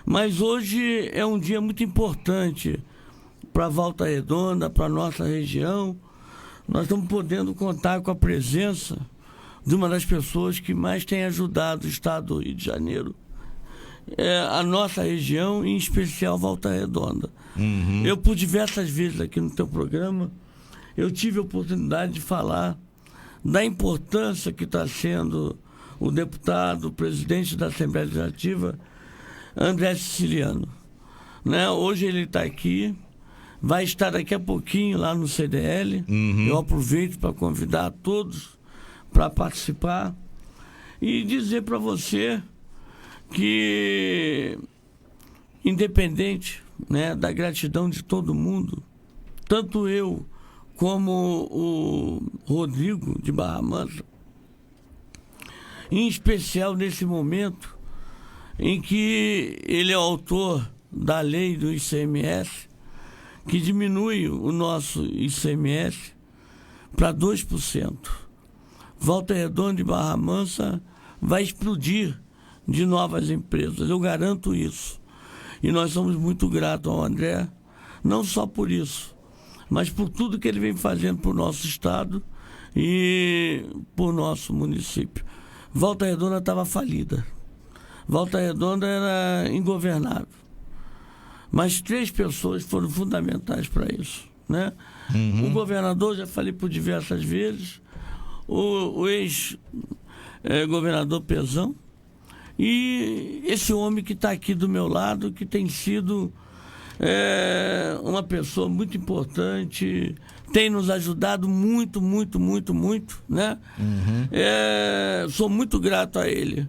Mas hoje é um dia muito importante para Volta Redonda, para a nossa região. Nós estamos podendo contar com a presença de uma das pessoas que mais tem ajudado o estado do Rio de Janeiro, a nossa região, em especial Volta Redonda. Eu, por diversas vezes aqui no teu programa, eu tive a oportunidade de falar da importância que está sendo o deputado, o presidente da Assembleia Legislativa, André Siciliano. Né? Hoje ele está aqui, vai estar daqui a pouquinho lá no CDL. Eu aproveito para convidar a todos para participar e dizer para você que, independente, né, da gratidão de todo mundo, tanto eu como o Rodrigo de Barra Mansa, em especial nesse momento em que ele é autor da lei do ICMS, que diminui o nosso ICMS para 2%. Volta Redonda e Barra Mansa vai explodir de novas empresas, eu garanto isso. E nós somos muito gratos ao André, não só por isso, mas por tudo que ele vem fazendo para o nosso estado e para o nosso município. Volta Redonda estava falida. Volta Redonda era ingovernável. Mas 3 pessoas foram fundamentais para isso, né? O governador, já falei por diversas vezes, o ex-governador Pezão, e esse homem que está aqui do meu lado, que tem sido uma pessoa muito importante, tem nos ajudado muito, né? Sou muito grato a ele.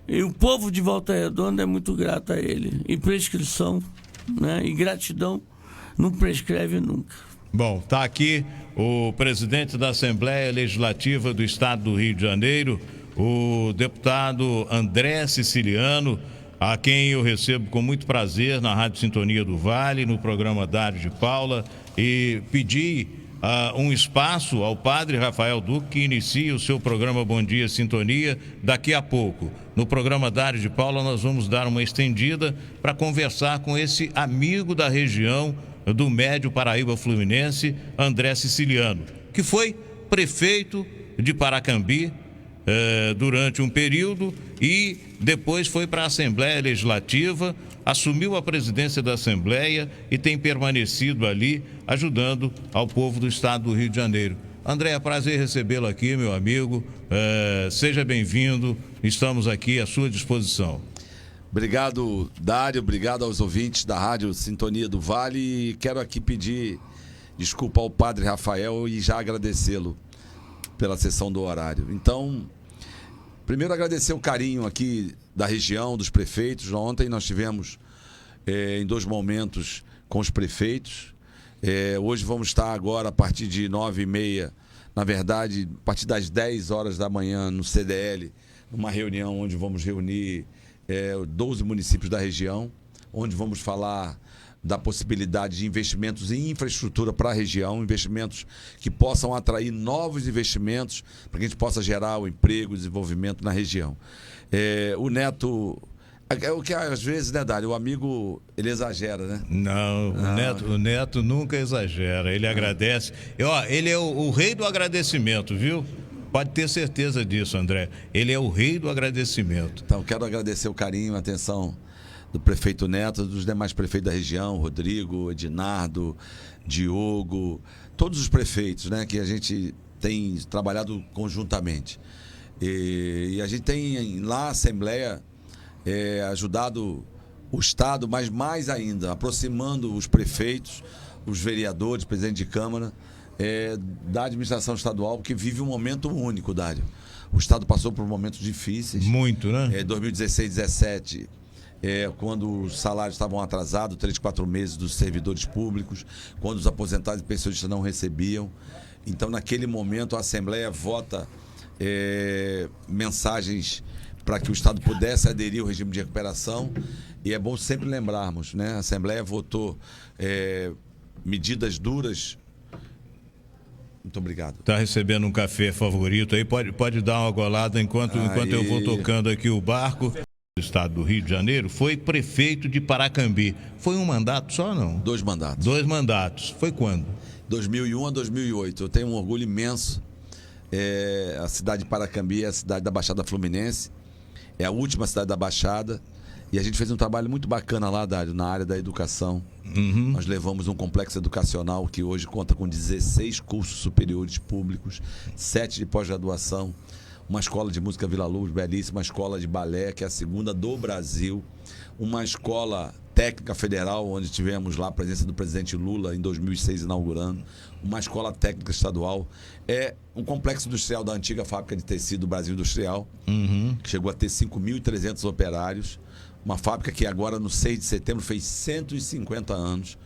E o povo de Volta Redonda é muito grato a ele. E prescrição, né? E gratidão não prescreve nunca. Bom, está aqui o presidente da Assembleia Legislativa do Estado do Rio de Janeiro, o deputado André Siciliano, a quem eu recebo com muito prazer na Rádio Sintonia do Vale, no programa Dário de Paula, e pedi um espaço ao padre Rafael Duque, que inicia o seu programa Bom Dia Sintonia daqui a pouco. No programa Dário de Paula nós vamos dar uma estendida para conversar com esse amigo da região do Médio Paraíba Fluminense, André Siciliano, que foi prefeito de Paracambi durante um período e depois foi para a Assembleia Legislativa, assumiu a presidência da Assembleia e tem permanecido ali ajudando ao povo do estado do Rio de Janeiro. André, é prazer recebê-lo aqui, meu amigo. Seja bem-vindo, estamos aqui à sua disposição. Obrigado, Dário, obrigado aos ouvintes da Rádio Sintonia do Vale, e quero aqui pedir desculpa ao padre Rafael e já agradecê-lo pela sessão do horário. Então, primeiro agradecer o carinho aqui da região, dos prefeitos. Ontem nós tivemos em 2 momentos com os prefeitos. Hoje vamos estar agora a partir de 9h30, na verdade, a partir das 10 horas da manhã no CDL, numa reunião onde vamos reunir 12 municípios da região, onde vamos falar da possibilidade de investimentos em infraestrutura para a região, investimentos que possam atrair novos investimentos para que a gente possa gerar o emprego, o desenvolvimento na região. O Neto, o que às vezes, né, Dário, o amigo, ele exagera, né? Não, o Neto nunca exagera, ele agradece. Ele é o rei do agradecimento, viu? Pode ter certeza disso, André. Ele é o rei do agradecimento. Então, quero agradecer o carinho, a atenção do prefeito Neto, dos demais prefeitos da região, Rodrigo, Edinardo, Diogo, todos os prefeitos, né, que a gente tem trabalhado conjuntamente. E a gente tem lá a Assembleia ajudado o Estado, mas mais ainda, aproximando os prefeitos, os vereadores, presidente de Câmara, da administração estadual, que vive um momento único, Dário. O Estado passou por momentos difíceis. Muito, né? 2016, 2017... quando os salários estavam atrasados, 3, 4 meses dos servidores públicos, quando os aposentados e pensionistas não recebiam. Então, naquele momento, a Assembleia vota mensagens para que o Estado pudesse aderir ao regime de recuperação. E é bom sempre lembrarmos, né? A Assembleia votou medidas duras. Muito obrigado. Está recebendo um café favorito aí? Pode dar uma golada enquanto eu vou tocando aqui o barco. do estado do Rio de Janeiro, foi prefeito de Paracambi. Foi um mandato só, não? 2 mandatos. 2 mandatos. Foi quando? 2001 a 2008. Eu tenho um orgulho imenso. A cidade de Paracambi é a cidade da Baixada Fluminense. É a última cidade da Baixada. E a gente fez um trabalho muito bacana lá, Dário, na área da educação. Nós levamos um complexo educacional que hoje conta com 16 cursos superiores públicos, 7 de pós-graduação, uma escola de música Vila Lobos, belíssima, uma escola de balé, que é a segunda do Brasil, uma escola técnica federal, onde tivemos lá a presença do presidente Lula em 2006 inaugurando, uma escola técnica estadual, é um complexo industrial da antiga fábrica de tecido Brasil Industrial, que chegou a ter 5.300 operários, uma fábrica que agora no 6 de setembro fez 150 anos,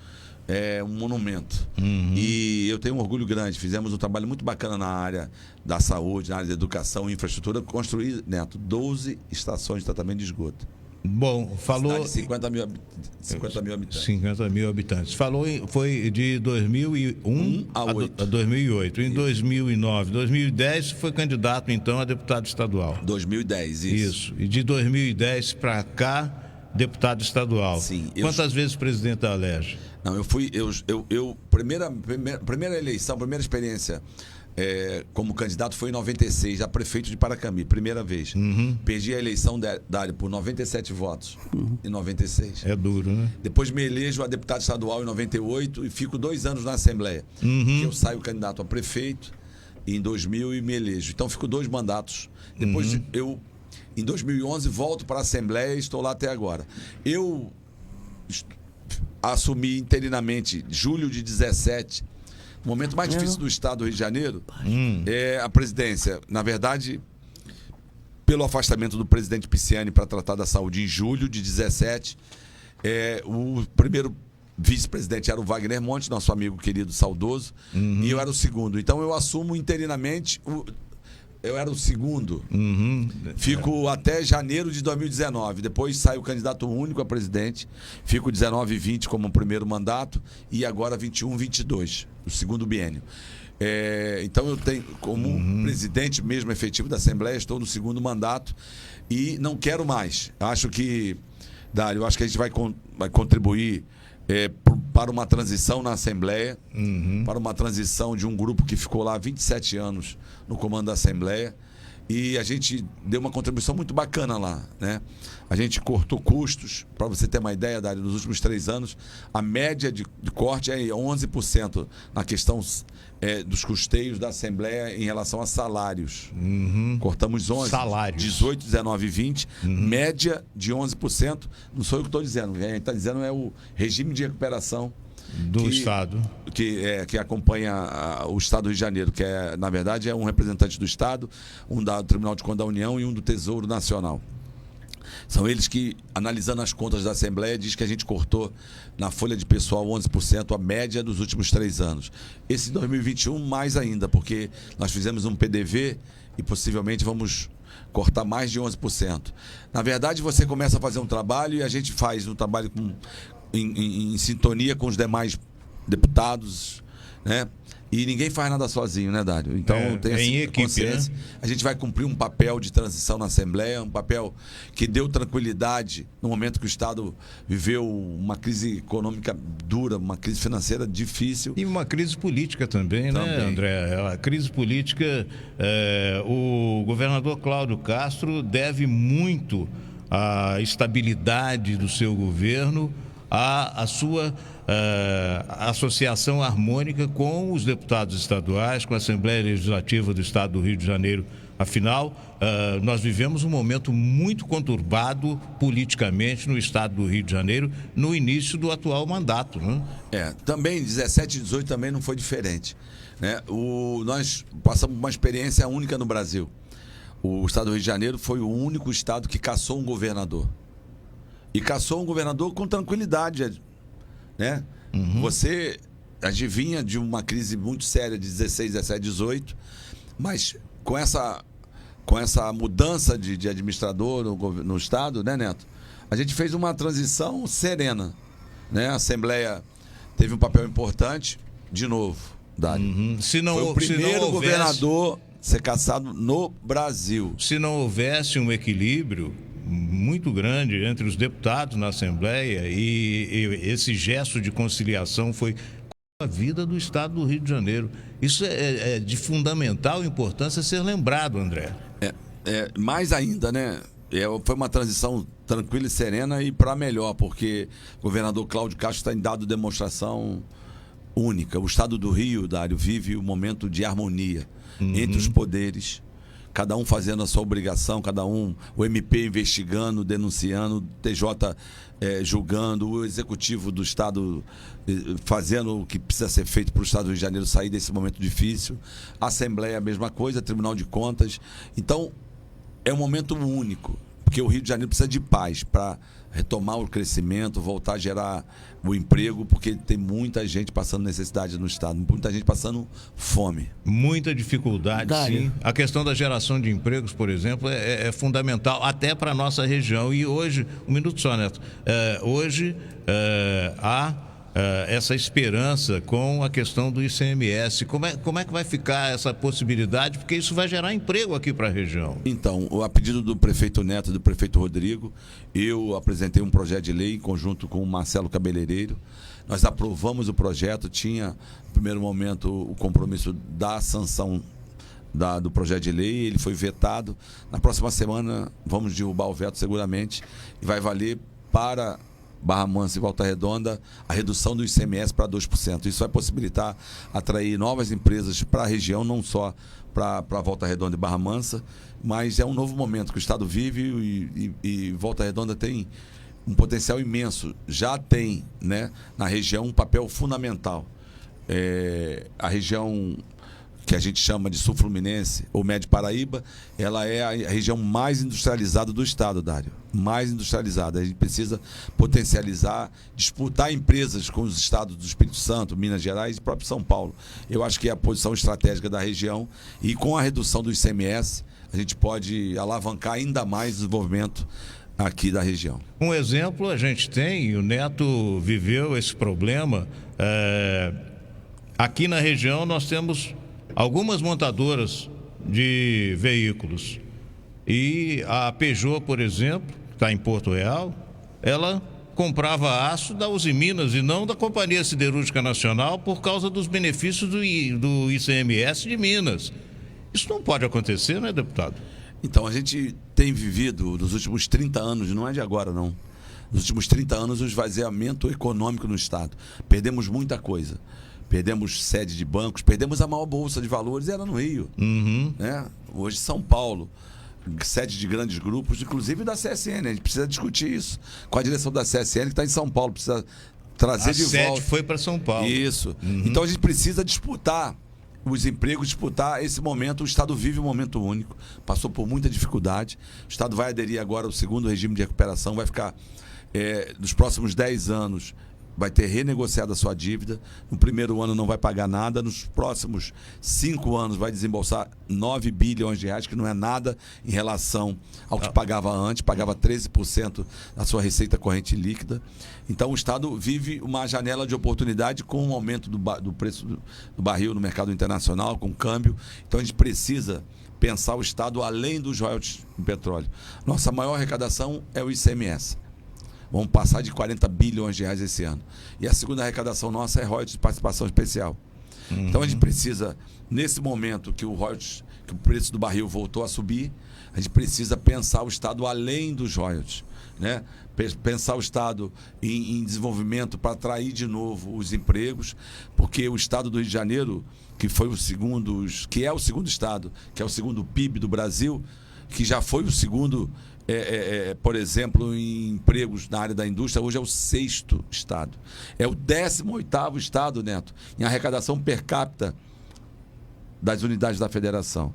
é um monumento. E eu tenho um orgulho grande, fizemos um trabalho muito bacana na área da saúde, na área da educação e infraestrutura, construir, Neto, 12 estações de tratamento de esgoto. Bom, falou... De 50 mil habitantes. 50 mil habitantes. Falou, foi de 2001 a 2008. Em 2009, 2010 foi candidato então a deputado estadual. 2010, isso. E de 2010 para cá, deputado estadual. Sim. Quantas vezes presidente da Alerj? Não, primeira eleição, primeira experiência como candidato foi em 96, a prefeito de Paracambi, primeira vez. Perdi a eleição, Dário, por 97 votos em 96. É duro, né? Depois me elejo a deputado estadual em 98 e fico 2 anos na Assembleia. Que eu saio candidato a prefeito em 2000 e me elejo. Então fico 2 mandatos. Depois em 2011, volto para a Assembleia e estou lá até agora. Eu assumi interinamente, julho de 17, o momento mais difícil do estado do Rio de Janeiro, é a presidência. Na verdade, pelo afastamento do presidente Pisciani para tratar da saúde em julho de 17, o primeiro vice-presidente era o Wagner Monte, nosso amigo querido, saudoso, e eu era o segundo. Então eu assumo interinamente... Eu era o segundo. Fico até janeiro de 2019. Depois saio candidato único a presidente. Fico 19 e 20 como primeiro mandato. E agora 21, 22, o segundo biênio. Então eu tenho, como presidente mesmo efetivo da Assembleia, estou no segundo mandato. E não quero mais. Acho que, Dário, a gente vai contribuir para uma transição na Assembleia, para uma transição de um grupo que ficou lá 27 anos no comando da Assembleia, e a gente deu uma contribuição muito bacana lá, né? A gente cortou custos, para você ter uma ideia, Dário, nos últimos 3 anos, a média de corte é 11% na questão dos custeios da Assembleia em relação a salários. Cortamos 11%. Salários. 18, 19 e 20%, média de 11%. Não sou eu que estou dizendo, quem está dizendo é o regime de recuperação do Estado. Que acompanha o Estado do Rio de Janeiro, que na verdade é um representante do Estado, um do Tribunal de Contas da União e um do Tesouro Nacional. São eles que, analisando as contas da Assembleia, diz que a gente cortou na folha de pessoal 11% a média dos últimos 3 anos. Esse 2021 mais ainda, porque nós fizemos um PDV e possivelmente vamos cortar mais de 11%. Na verdade, você começa a fazer um trabalho e a gente faz um trabalho em sintonia com os demais deputados, né? E ninguém faz nada sozinho, né, Dário? Então tem em equipe, consciência. Né? A gente vai cumprir um papel de transição na Assembleia, um papel que deu tranquilidade no momento que o Estado viveu uma crise econômica dura, uma crise financeira difícil. E uma crise política também, né, André? A crise política, o governador Cláudio Castro deve muito à estabilidade do seu governo, à sua associação harmônica com os deputados estaduais, com a Assembleia Legislativa do Estado do Rio de Janeiro. Afinal, nós vivemos um momento muito conturbado politicamente no Estado do Rio de Janeiro no início do atual mandato, né? Também 17 e 18 também não foi diferente, né? Nós passamos uma experiência única no Brasil. O Estado do Rio de Janeiro foi o único estado que cassou um governador. E cassou um governador com tranquilidade, né? Você adivinha de uma crise muito séria de 16, 17, 18, mas com essa mudança de administrador no Estado, né, Neto? A gente fez uma transição serena, né? A Assembleia teve um papel importante, de novo, Dário. Foi o primeiro governador ser cassado no Brasil. Se não houvesse um equilíbrio muito grande entre os deputados na Assembleia e esse gesto de conciliação foi a vida do Estado do Rio de Janeiro. Isso é de fundamental importância ser lembrado, André. Mais ainda, né? Foi uma transição tranquila e serena e para melhor, porque o governador Cláudio Castro está em dado demonstração única. O Estado do Rio, Dário, vive um momento de harmonia entre os poderes, cada um fazendo a sua obrigação, cada um, o MP investigando, denunciando, o TJ julgando, o Executivo do Estado fazendo o que precisa ser feito para o Estado do Rio de Janeiro sair desse momento difícil, a Assembleia a mesma coisa, Tribunal de Contas. Então, é um momento único, porque o Rio de Janeiro precisa de paz para retomar o crescimento, voltar a gerar o emprego, porque tem muita gente passando necessidade no Estado, muita gente passando fome. Muita dificuldade, sim. A questão da geração de empregos, por exemplo, é fundamental até para a nossa região. E hoje, um minuto só, Neto, hoje há essa esperança com a questão do ICMS. Como é que vai ficar essa possibilidade? Porque isso vai gerar emprego aqui para a região. Então, a pedido do prefeito Neto e do prefeito Rodrigo, eu apresentei um projeto de lei em conjunto com o Marcelo Cabeleireiro. Nós aprovamos o projeto, tinha, no primeiro momento, o compromisso da sanção do projeto de lei, ele foi vetado. Na próxima semana, vamos derrubar o veto seguramente e vai valer para Barra Mansa e Volta Redonda a redução do ICMS para 2%. Isso vai possibilitar atrair novas empresas para a região, não só para Volta Redonda e Barra Mansa, mas é um novo momento que o Estado vive e Volta Redonda tem um potencial imenso. Já tem, né, na região um papel fundamental. A região que a gente chama de Sul Fluminense ou Médio Paraíba, ela é a região mais industrializada do estado, Dário. Mais industrializada. A gente precisa potencializar, disputar empresas com os estados do Espírito Santo, Minas Gerais e próprio São Paulo. Eu acho que é a posição estratégica da região e com a redução do ICMS, a gente pode alavancar ainda mais o desenvolvimento aqui da região. Um exemplo a gente tem, e o Neto viveu esse problema, aqui na região nós temos algumas montadoras de veículos e a Peugeot, por exemplo, que está em Porto Real, ela comprava aço da Uzi Minas e não da Companhia Siderúrgica Nacional por causa dos benefícios do ICMS de Minas. Isso não pode acontecer, né, deputado? Então, a gente tem vivido nos últimos 30 anos, não é de agora não, nos últimos 30 anos o esvaziamento econômico no estado. Perdemos muita coisa. Perdemos sede de bancos, perdemos a maior bolsa de valores, era no Rio. Né? Hoje, São Paulo, sede de grandes grupos, inclusive da CSN. A gente precisa discutir isso com a direção da CSN, que está em São Paulo. Precisa trazer de volta. A sede foi para São Paulo. Isso. Então, a gente precisa disputar os empregos, disputar esse momento. O Estado vive um momento único, passou por muita dificuldade. O Estado vai aderir agora ao segundo regime de recuperação, vai ficar, nos próximos 10 anos, vai ter renegociado a sua dívida. No primeiro ano não vai pagar nada. Nos próximos 5 anos vai desembolsar 9 bilhões de reais, que não é nada em relação ao que pagava antes. Pagava 13% da sua receita corrente líquida. Então o Estado vive uma janela de oportunidade com o aumento do preço do barril no mercado internacional, com câmbio. Então a gente precisa pensar o Estado além dos royalties do petróleo. Nossa maior arrecadação é o ICMS. Vamos passar de 40 bilhões de reais esse ano. E a segunda arrecadação nossa é royalties de participação especial. Então a gente precisa, nesse momento que o preço do barril voltou a subir, a gente precisa pensar o Estado além dos royalties, né? Pensar o Estado em desenvolvimento para atrair de novo os empregos, porque o Estado do Rio de Janeiro, que foi o segundo, que é o segundo Estado, que é o segundo PIB do Brasil, que já foi o segundo, por exemplo, em empregos na área da indústria, hoje é o 6º estado. É o 18º estado, Neto, em arrecadação per capita das unidades da federação.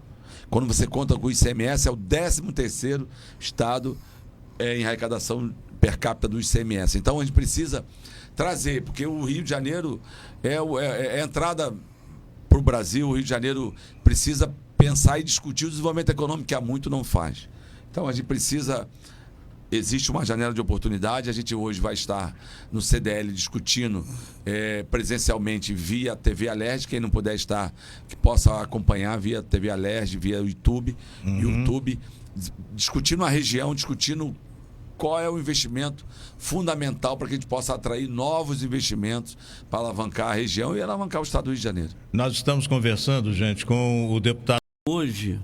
Quando você conta com o ICMS, é o 13º estado em arrecadação per capita do ICMS. Então a gente precisa trazer, porque o Rio de Janeiro é a entrada para o Brasil. O Rio de Janeiro precisa pensar e discutir o desenvolvimento econômico, que há muito não faz. Então a gente precisa, existe uma janela de oportunidade. A gente hoje vai estar no CDL discutindo presencialmente via TV Alerj. Quem não puder estar, que possa acompanhar via TV Alerj, via YouTube, discutindo a região, discutindo qual é o investimento fundamental para que a gente possa atrair novos investimentos para alavancar a região e alavancar o estado do Rio de Janeiro. Nós estamos conversando, gente, com o deputado. Hoje,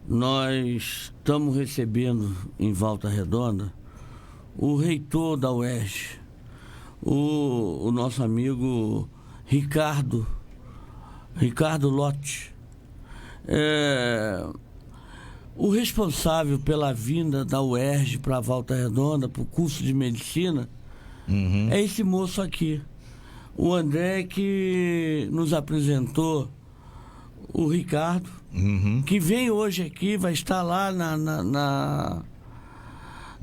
nós estamos recebendo em Volta Redonda o reitor da UERJ, o nosso amigo Ricardo Lotti. O responsável pela vinda da UERJ para Volta Redonda, para o curso de medicina, é esse moço aqui. O André, que nos apresentou o Ricardo, que vem hoje aqui, vai estar lá na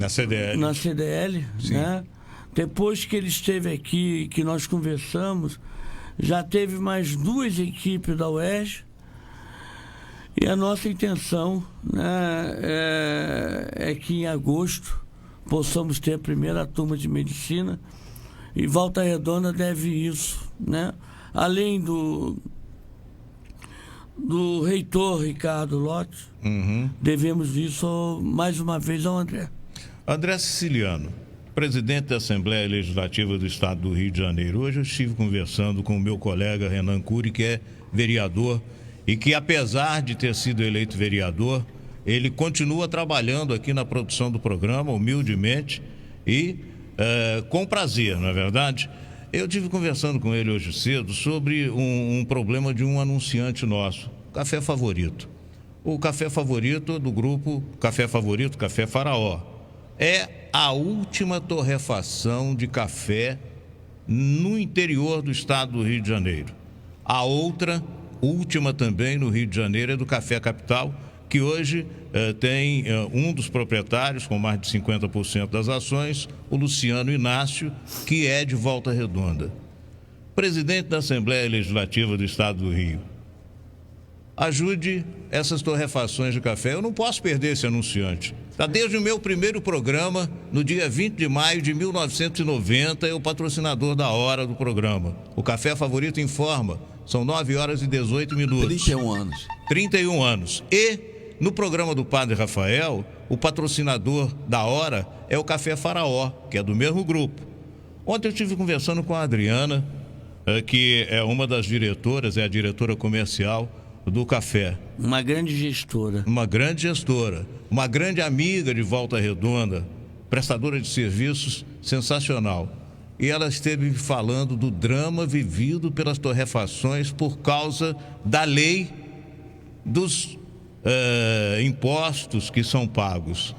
CDL. Na CDL, né? Depois que ele esteve aqui, que nós conversamos, já teve mais 2 equipes da UERJ. E a nossa intenção, né, é que em agosto possamos ter a primeira turma de medicina, e Volta Redonda deve isso, né? Além do reitor Ricardo Lotti, devemos isso mais uma vez ao André. André Siciliano, presidente da Assembleia Legislativa do Estado do Rio de Janeiro. Hoje eu estive conversando com o meu colega Renan Cury, que é vereador, e que, apesar de ter sido eleito vereador, ele continua trabalhando aqui na produção do programa, humildemente e com prazer, não é verdade? Eu estive conversando com ele hoje cedo sobre um problema de um anunciante nosso, Café Favorito. O Café Favorito do grupo Café Favorito, Café Faraó. É a última torrefação de café no interior do estado do Rio de Janeiro. A outra última também no Rio de Janeiro é do Café Capital, que hoje tem um dos proprietários com mais de 50% das ações, o Luciano Inácio, que é de Volta Redonda. Presidente da Assembleia Legislativa do Estado do Rio, ajude essas torrefações de café. Eu não posso perder esse anunciante. Está desde o meu primeiro programa, no dia 20 de maio de 1990, é o patrocinador da hora do programa. O Café Favorito informa. São 9h18. 31 anos. 31 anos. E, no programa do Padre Rafael, o patrocinador da hora é o Café Faraó, que é do mesmo grupo. Ontem eu estive conversando com a Adriana, que é uma das diretoras, é a diretora comercial do café. Uma grande gestora. Uma grande gestora. Uma grande amiga de Volta Redonda, prestadora de serviços sensacional. E ela esteve falando do drama vivido pelas torrefações por causa da lei dos impostos que são pagos.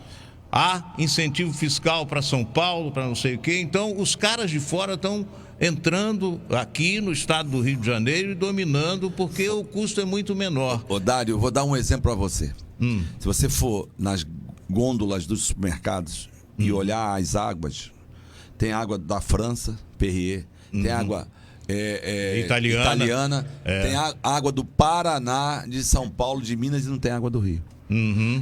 Há incentivo fiscal para São Paulo, para não sei o quê. Então, os caras de fora estão entrando aqui no estado do Rio de Janeiro e dominando, porque o custo é muito menor. Ô Dário, eu vou dar um exemplo para você. Se você for nas gôndolas dos supermercados e olhar as águas, tem água da França, Perrier, tem água italiana, tem água do Paraná, de São Paulo, de Minas, e não tem água do Rio.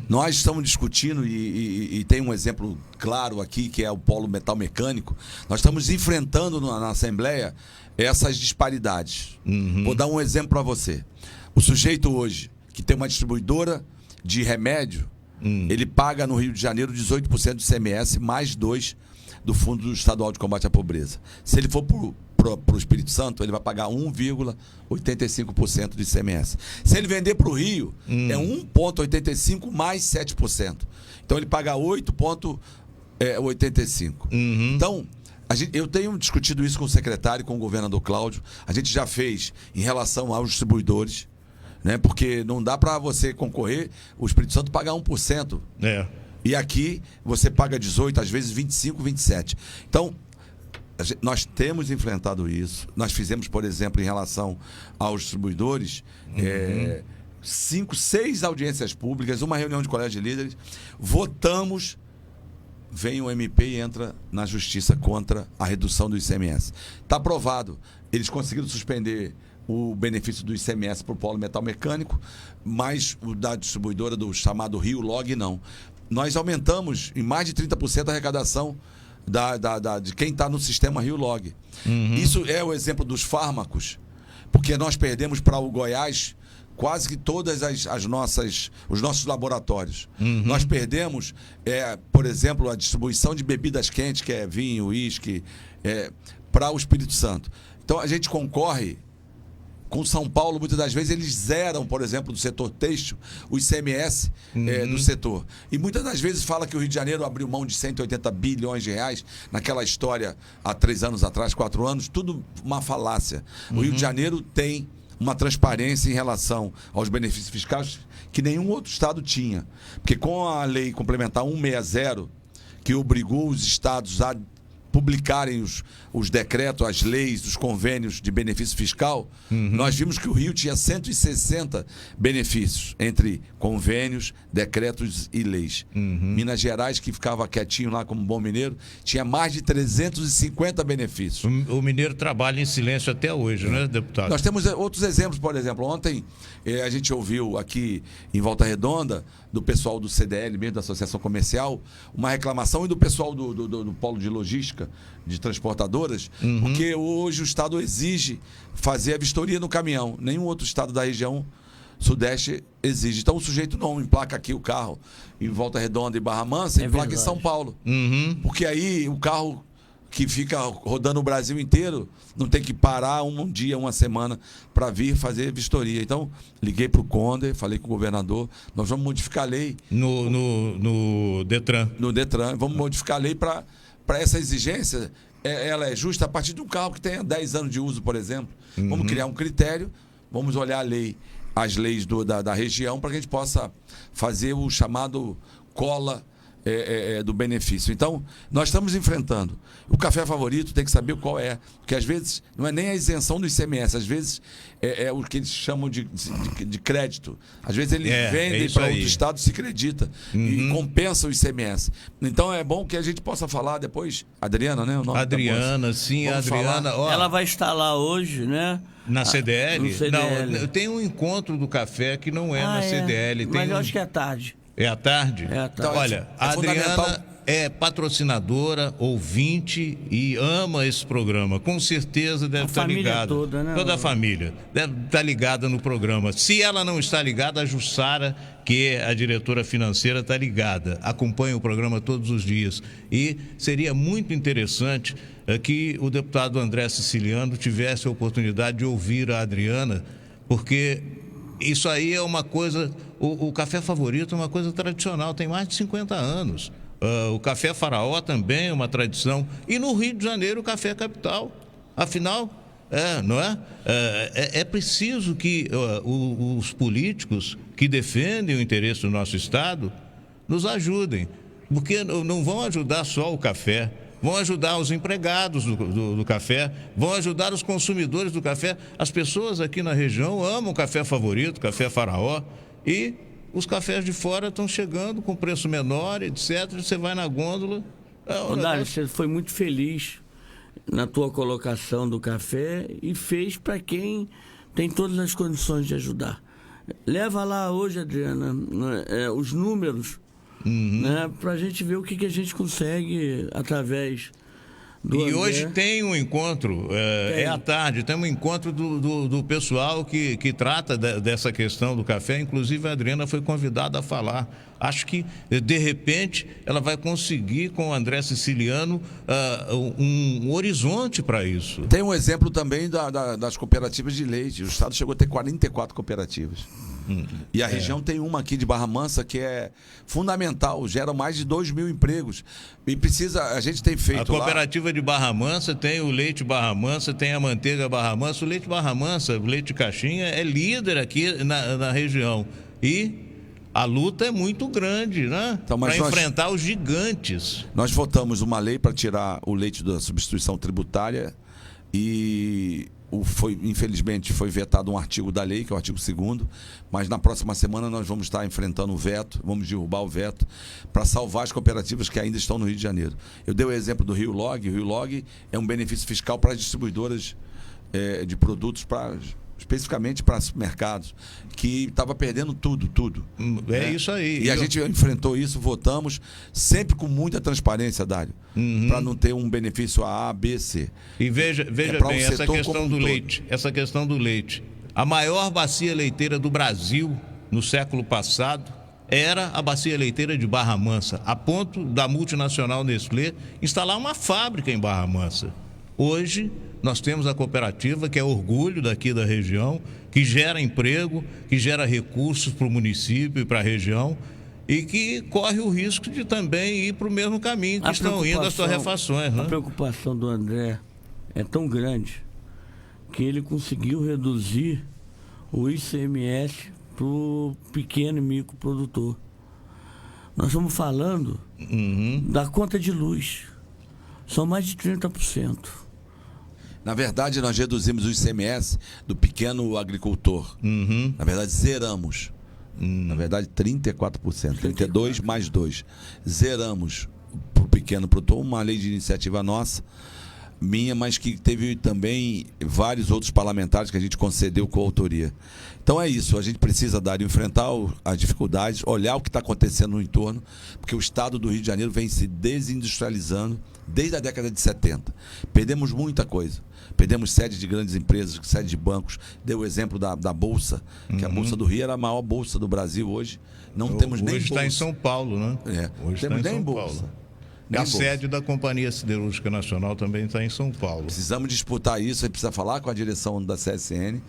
Nós estamos discutindo, e tem um exemplo claro aqui, que é o polo metal mecânico. Nós estamos enfrentando na Assembleia essas disparidades. Vou dar um exemplo para você. O sujeito hoje, que tem uma distribuidora de remédio, ele paga no Rio de Janeiro 18% de ICMS, mais 2% do Fundo Estadual de Combate à Pobreza. Se ele for para o Espírito Santo, ele vai pagar 1,85% de ICMS. Se ele vender para o Rio, é 1,85% mais 7%. Então ele paga 8,85%. Então, eu tenho discutido isso com o secretário, com o governador Cláudio. A gente já fez em relação aos distribuidores, né? Porque não dá para você concorrer, o Espírito Santo pagar 1%. E aqui você paga 18%, às vezes 25%, 27%. Então, nós temos enfrentado isso. Nós fizemos, por exemplo, em relação aos distribuidores, 5, 6 audiências públicas, uma reunião de colégio de líderes, votamos, vem o MP e entra na justiça contra a redução do ICMS. Está aprovado. Eles conseguiram suspender o benefício do ICMS para o polo metal mecânico, mas o da distribuidora do chamado Rio Log não. Nós aumentamos em mais de 30% a arrecadação de quem está no sistema Rio Log. Isso é o exemplo dos fármacos, porque nós perdemos para o Goiás quase que todas os nossos laboratórios. Nós perdemos, por exemplo, a distribuição de bebidas quentes, que é vinho, uísque, para o Espírito Santo. Então a gente concorre com São Paulo, muitas das vezes eles zeram, por exemplo, do setor têxtil, o ICMS do setor. E muitas das vezes fala que o Rio de Janeiro abriu mão de 180 bilhões de reais naquela história há 3 anos atrás, 4 anos, tudo uma falácia. O Rio de Janeiro tem uma transparência em relação aos benefícios fiscais que nenhum outro estado tinha. Porque com a lei complementar 160, que obrigou os estados a publicarem os decretos, as leis, os convênios de benefício fiscal, nós vimos que o Rio tinha 160 benefícios entre convênios, decretos e leis. Minas Gerais, que ficava quietinho lá como bom mineiro, tinha mais de 350 benefícios. O mineiro trabalha em silêncio até hoje, né, deputado? Nós temos outros exemplos, por exemplo, ontem a gente ouviu aqui em Volta Redonda, do pessoal do CDL, mesmo da Associação Comercial, uma reclamação, e do pessoal do Polo de Logística, de transportadoras, porque hoje o Estado exige fazer a vistoria no caminhão. Nenhum outro estado da região Sudeste exige. Então o sujeito não emplaca aqui o carro em Volta Redonda e Barra Mansa, emplaca em São Paulo. Porque aí o carro que fica rodando o Brasil inteiro não tem que parar um dia, uma semana para vir fazer vistoria. Então, liguei para o Conde, falei com o governador, nós vamos modificar a lei. No Detran. No Detran, vamos modificar a lei para essa exigência. Ela é justa a partir de um carro que tenha 10 anos de uso, por exemplo. Vamos criar um critério, vamos olhar as leis da região, para que a gente possa fazer o chamado cola do benefício. Então, nós estamos enfrentando. O café favorito tem que saber qual é. Porque, às vezes, não é nem a isenção do ICMS. Às vezes, é o que eles chamam de crédito. Às vezes, eles vendem para outro estado, se acredita. E compensa o ICMS. Então, é bom que a gente possa falar depois. Adriana, né? O nome Adriana, sim, vamos Adriana. Ó, ela vai estar lá hoje, né? Na CDL? No CDL. Não, tem um encontro do café que não é na CDL. Mas eu acho que é tarde. É à tarde? É à tarde. Então, olha, a Adriana é patrocinadora, ouvinte e ama esse programa. Com certeza deve estar ligada. Toda, né? Toda a família deve estar ligada no programa. Se ela não está ligada, a Jussara, que é a diretora financeira, está ligada. Acompanha o programa todos os dias. E seria muito interessante que o deputado André Siciliano tivesse a oportunidade de ouvir a Adriana, porque isso aí é uma coisa... O café favorito é uma coisa tradicional, tem mais de 50 anos. O café Faraó também é uma tradição. E no Rio de Janeiro o café é capital. Afinal, não é? É preciso que os políticos que defendem o interesse do nosso Estado nos ajudem. Porque não vão ajudar só o café. Vão ajudar os empregados do café, vão ajudar os consumidores do café. As pessoas aqui na região amam o café favorito, café Faraó, e os cafés de fora estão chegando com preço menor, etc. Você vai na gôndola... Dário, você foi muito feliz na tua colocação do café e fez para quem tem todas as condições de ajudar. Leva lá hoje, Adriana, os números, né, para a gente ver o que a gente consegue através do André. Hoje tem um encontro, à tarde, tem um encontro do pessoal que trata dessa questão do café. Inclusive a Adriana foi convidada a falar. Acho que, de repente, ela vai conseguir com o André Siciliano um horizonte para isso. Tem um exemplo também das cooperativas de leite. O Estado chegou a ter 44 cooperativas. E a região tem uma aqui de Barra Mansa que é fundamental, gera mais de 2.000 empregos. E a gente tem feito a cooperativa de Barra Mansa tem o leite Barra Mansa, tem a manteiga Barra Mansa. O leite Barra Mansa, o leite de caixinha, é líder aqui na região. E a luta é muito grande, né? Então, para enfrentar os gigantes. Nós votamos uma lei para tirar o leite da substituição tributária e infelizmente foi vetado um artigo da lei, que é o artigo 2º, mas na próxima semana nós vamos estar enfrentando o veto, vamos derrubar o veto para salvar as cooperativas que ainda estão no Rio de Janeiro. Eu dei o exemplo do Rio Log. O Rio Log é um benefício fiscal para as distribuidoras de produtos, especificamente para supermercados, que estava perdendo tudo. Isso aí. E a gente enfrentou isso, votamos, sempre com muita transparência, Dário, para não ter um benefício A, B, C. E veja bem, essa questão do leite. A maior bacia leiteira do Brasil no século passado era a bacia leiteira de Barra Mansa, a ponto da multinacional Nestlé instalar uma fábrica em Barra Mansa. Hoje, nós temos a cooperativa, que é orgulho daqui da região, que gera emprego, que gera recursos para o município e para a região, e que corre o risco de também ir para o mesmo caminho que estão indo as torrefações. Né? A preocupação do André é tão grande que ele conseguiu reduzir o ICMS para o pequeno e microprodutor. Nós estamos falando da conta de luz. São mais de 30%. Na verdade, nós reduzimos o ICMS do pequeno agricultor. Na verdade, zeramos. Na verdade, 34%. 32 mais 2. Zeramos para o pequeno produtor. Uma lei de iniciativa nossa, minha, mas que teve também vários outros parlamentares que a gente concedeu coautoria. Então é isso, a gente precisa, Dário, enfrentar as dificuldades, olhar o que está acontecendo no entorno, porque o estado do Rio de Janeiro vem se desindustrializando desde a década de 70. Perdemos muita coisa. Perdemos sede de grandes empresas, sede de bancos. Deu o exemplo da Bolsa, que a Bolsa do Rio era a maior bolsa do Brasil hoje. Não temos nem bolsa. Hoje está em São Paulo, né? Hoje temos nem bolsa. A sede da Companhia Siderúrgica Nacional também está em São Paulo. Precisamos disputar isso, a gente precisa falar com a direção da CSN,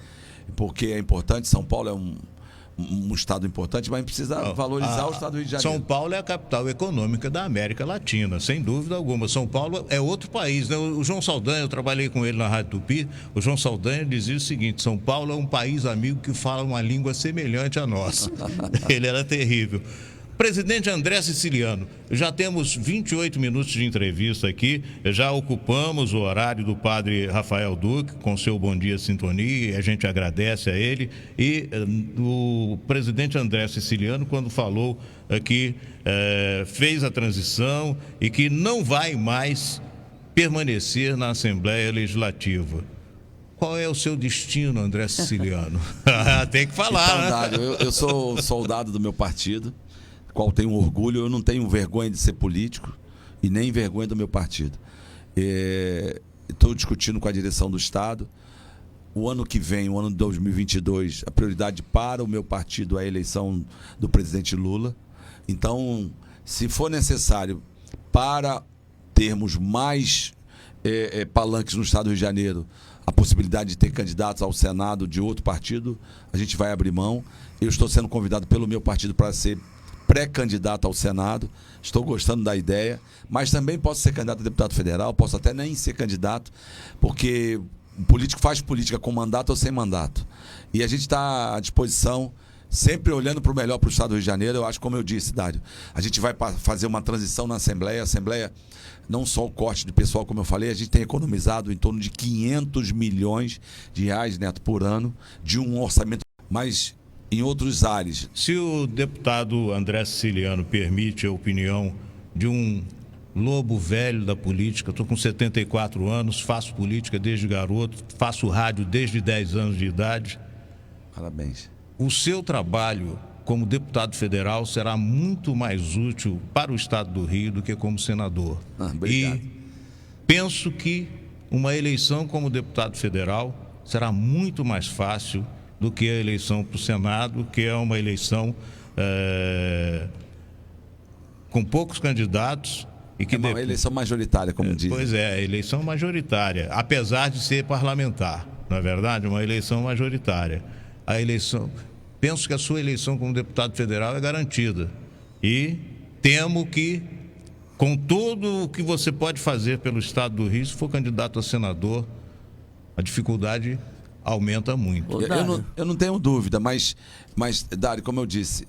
porque é importante. São Paulo é um estado importante, mas a gente precisa valorizar o estado do Rio de Janeiro. São Paulo é a capital econômica da América Latina, sem dúvida alguma. São Paulo é outro país, né? O João Saldanha, eu trabalhei com ele na Rádio Tupi, o João Saldanha dizia o seguinte: São Paulo é um país amigo que fala uma língua semelhante à nossa. Ele era terrível. Presidente André Siciliano, já temos 28 minutos de entrevista aqui, já ocupamos o horário do padre Rafael Duque, com seu Bom Dia Sintonia, e a gente agradece a ele. E o presidente André Siciliano, quando falou que fez a transição e que não vai mais permanecer na Assembleia Legislativa. Qual é o seu destino, André Siciliano? Tem que falar, então, né? Eu sou soldado do meu partido, qual tenho orgulho. Eu não tenho vergonha de ser político e nem vergonha do meu partido. Estou discutindo com a direção do Estado. O ano que vem, o ano de 2022, a prioridade para o meu partido é a eleição do presidente Lula. Então, se for necessário para termos mais palanques no Estado do Rio de Janeiro, a possibilidade de ter candidatos ao Senado de outro partido, a gente vai abrir mão. Eu estou sendo convidado pelo meu partido para ser pré-candidato ao Senado, estou gostando da ideia, mas também posso ser candidato a deputado federal, posso até nem ser candidato, porque o político faz política com mandato ou sem mandato. E a gente está à disposição, sempre olhando para o melhor para o Estado do Rio de Janeiro. Eu acho, como eu disse, Dário, a gente vai fazer uma transição na Assembleia. A Assembleia, não só o corte de pessoal, como eu falei, a gente tem economizado em torno de 500 milhões de reais, Neto, por ano, de um orçamento, mas em outros ares. Se o deputado André Siciliano permite a opinião de um lobo velho da política, estou com 74 anos, faço política desde garoto, faço rádio desde 10 anos de idade. Parabéns. O seu trabalho como deputado federal será muito mais útil para o Estado do Rio do que como senador. Obrigado. E penso que uma eleição como deputado federal será muito mais fácil do que a eleição para o Senado, que é uma eleição com poucos candidatos. E que é uma eleição majoritária, como diz. Pois é, eleição majoritária, apesar de ser parlamentar, não é verdade? Uma eleição majoritária. A eleição, penso que a sua eleição como deputado federal é garantida. E temo que, com tudo o que você pode fazer pelo Estado do Rio, se for candidato a senador, a dificuldade aumenta muito. Eu não tenho dúvida, mas Dário, como eu disse,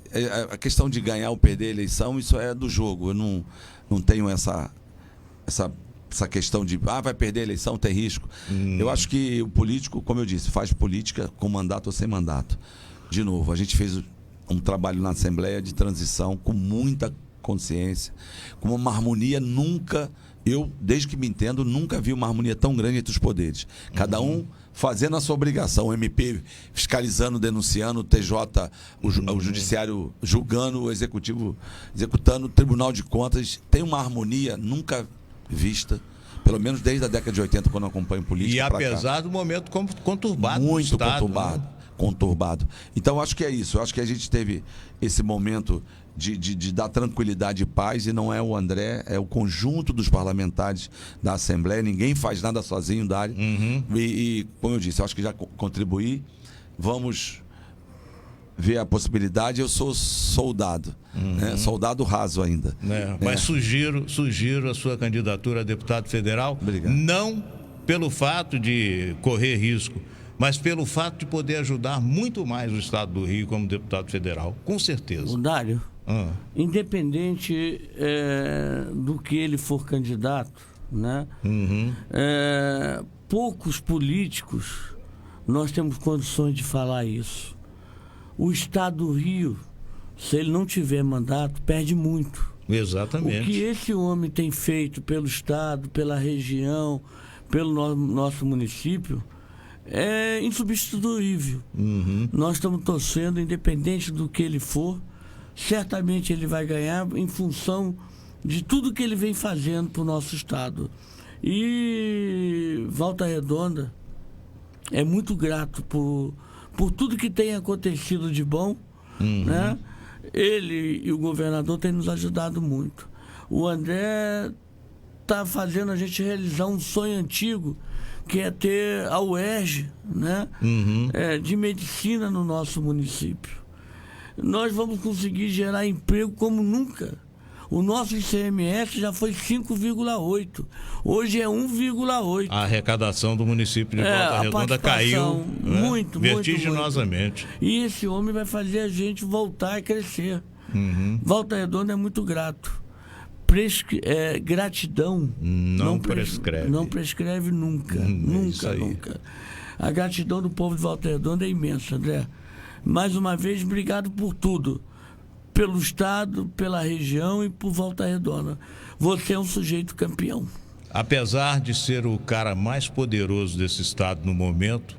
a questão de ganhar ou perder a eleição, isso é do jogo. Eu não tenho essa questão de vai perder a eleição, tem risco. Eu acho que o político, como eu disse, faz política com mandato ou sem mandato. De novo, a gente fez um trabalho na Assembleia de transição com muita consciência, com uma harmonia nunca... Eu, desde que me entendo, nunca vi uma harmonia tão grande entre os poderes. Cada um fazendo a sua obrigação. O MP fiscalizando, denunciando, o TJ, o Judiciário julgando, o Executivo executando, o Tribunal de Contas. Tem uma harmonia nunca vista, pelo menos desde a década de 80, quando eu acompanho política. E apesar do momento conturbado muito do Estado, conturbado. Né? conturbado. Então, acho que é isso. Eu acho que a gente teve esse momento de dar tranquilidade e paz, e não é o André, é o conjunto dos parlamentares da Assembleia. Ninguém faz nada sozinho, Dário. E, como eu disse, eu acho que já contribuí. Vamos ver a possibilidade. Eu sou soldado, né? Soldado raso ainda. Mas sugiro a sua candidatura a deputado federal. Obrigado. Não pelo fato de correr risco, mas pelo fato de poder ajudar muito mais o Estado do Rio como deputado federal, com certeza. O Dário, independente do que ele for candidato, né? Poucos políticos nós temos condições de falar isso. O Estado do Rio, se ele não tiver mandato, perde muito. Exatamente. O que esse homem tem feito pelo Estado, pela região, pelo nosso município, é insubstituível. Nós estamos torcendo, independente do que ele for, certamente ele vai ganhar em função de tudo que ele vem fazendo para o nosso Estado. E Volta Redonda é muito grato por tudo que tem acontecido de bom, né? Ele e o governador têm nos ajudado muito. O André está fazendo a gente realizar um sonho antigo, que é ter a UERJ, né? De medicina no nosso município. Nós vamos conseguir gerar emprego como nunca. O nosso ICMS já foi 5,8. Hoje é 1,8. A arrecadação do município de Volta Redonda caiu muito vertiginosamente. E esse homem vai fazer a gente voltar a crescer. Volta Redonda é muito grato. Gratidão não prescreve. Não prescreve nunca. Nunca. A gratidão do povo de Volta Redonda é imensa, André. Mais uma vez, obrigado por tudo. Pelo Estado, pela região e por Volta Redonda. Você é um sujeito campeão. Apesar de ser o cara mais poderoso desse estado no momento,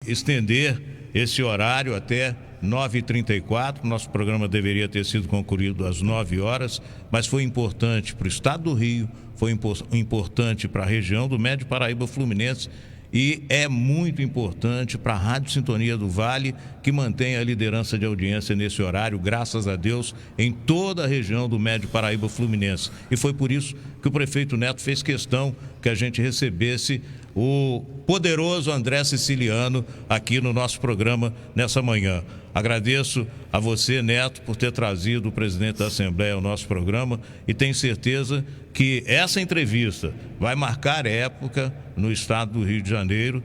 estender esse horário até 9h34. Nosso programa deveria ter sido concluído às 9 horas, mas foi importante para o Estado do Rio, foi importante para a região do Médio Paraíba Fluminense. E é muito importante para a Rádio Sintonia do Vale, que mantém a liderança de audiência nesse horário, graças a Deus, em toda a região do Médio Paraíba Fluminense. E foi por isso que o prefeito Neto fez questão que a gente recebesse o poderoso André Siciliano aqui no nosso programa nessa manhã. Agradeço a você, Neto, por ter trazido o presidente da Assembleia ao nosso programa, e tenho certeza que essa entrevista vai marcar época no estado do Rio de Janeiro.